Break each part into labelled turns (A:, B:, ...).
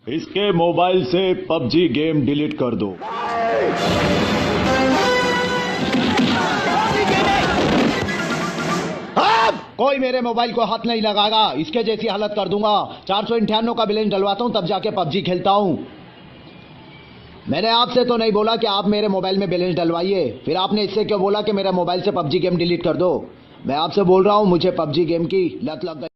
A: इसके मोबाइल से PUBG game delete कर दो। अब कोई मेरे मोबाइल को हाथ नहीं लगाएगा, इसके जैसी हालत कर दूंगा। 498 का बैलेंस डलवाता हूं तब जाके पबजी खेलता हूं। मैंने आपसे तो नहीं बोला कि आप मेरे मोबाइल में बैलेंस डलवाइए, फिर आपने इससे क्यों बोला कि मेरे मोबाइल से पबजी गेम डिलीट कर दो। मैं आपसे बोल रहा हूं, मुझे पबजी गेम की लत लग गई।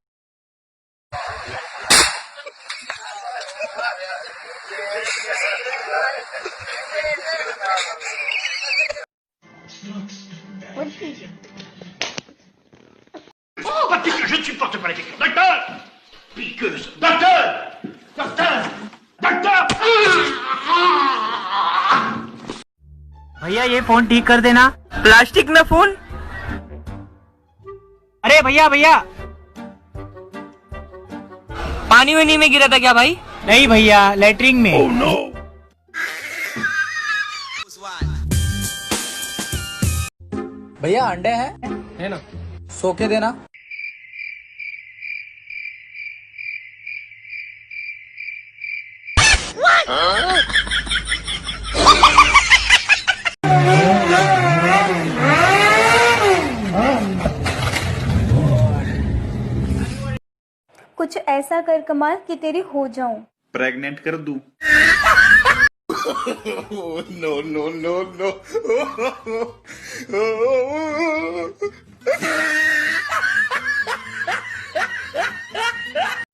B: Je ne supporte pas les piqûres. Docteur! Piqueuse. Docteur! Docteur! Docteur!
C: भैया ये फोन ठीक कर देना। प्लास्टिक में फोन? अरे भैया भैया, पानी वानी में गिरा था क्या भाई? नहीं भैया, लेटरिन में।
B: Oh no!
D: भैया अंडे हैं? है ना, सो के देना।
E: कुछ ऐसा कर कमाल कि तेरी हो जाऊं।
F: प्रेग्नेंट कर दूं?
B: No, no, no, no.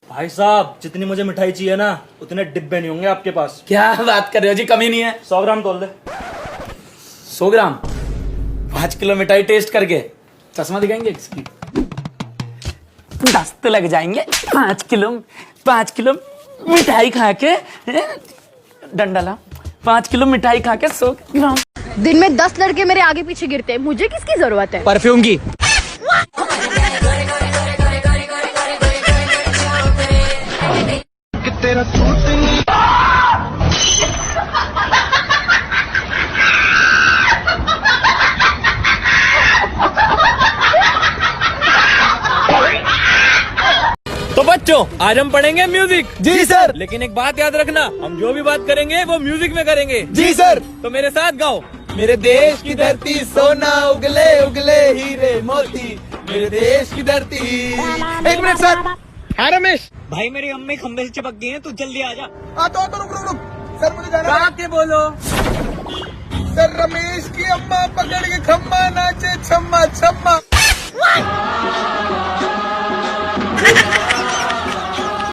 G: भाई साहब, जितनी मुझे मिठाई चाहिए ना उतने डिब्बे नहीं होंगे आपके पास।
D: क्या बात कर रहे हो जी, कमी नहीं है।
G: 100 ग्राम तोल दे।
D: 100 ग्राम? 5 किलो मिठाई टेस्ट करके चश्मा दिखाएंगे इसकी? 10 तो लग जाएंगे। 5 किलो मिठाई खा के डंडा ला। 5 किलो मिठाई खा के 100 ग्राम।
H: दिन में 10 लड़के मेरे आगे पीछे गिरते हैं, मुझे किसकी जरूरत है?
D: परफ्यूम की।
B: तेरा सूट
G: तो बच्चों, आज हम पढ़ेंगे म्यूजिक।
D: जी सर।
G: लेकिन एक बात याद रखना, हम जो भी बात करेंगे वो म्यूजिक में करेंगे।
D: जी सर।
G: तो मेरे साथ गाओ।
D: मेरे देश की धरती सोना उगले उगले हीरे मोती, मेरे देश की धरती। 1 मिनट सर।
G: हाँ रमेश भाई, मेरी अम्मी खंबे से चिपक गई है, तू जल्दी आ जा।
D: तो रुक सर, मुझे जाना है।
G: के बोलो
D: सर, रमेश की अम्मा पकड़ के खम्मा नाचे छम्मा छम्मा।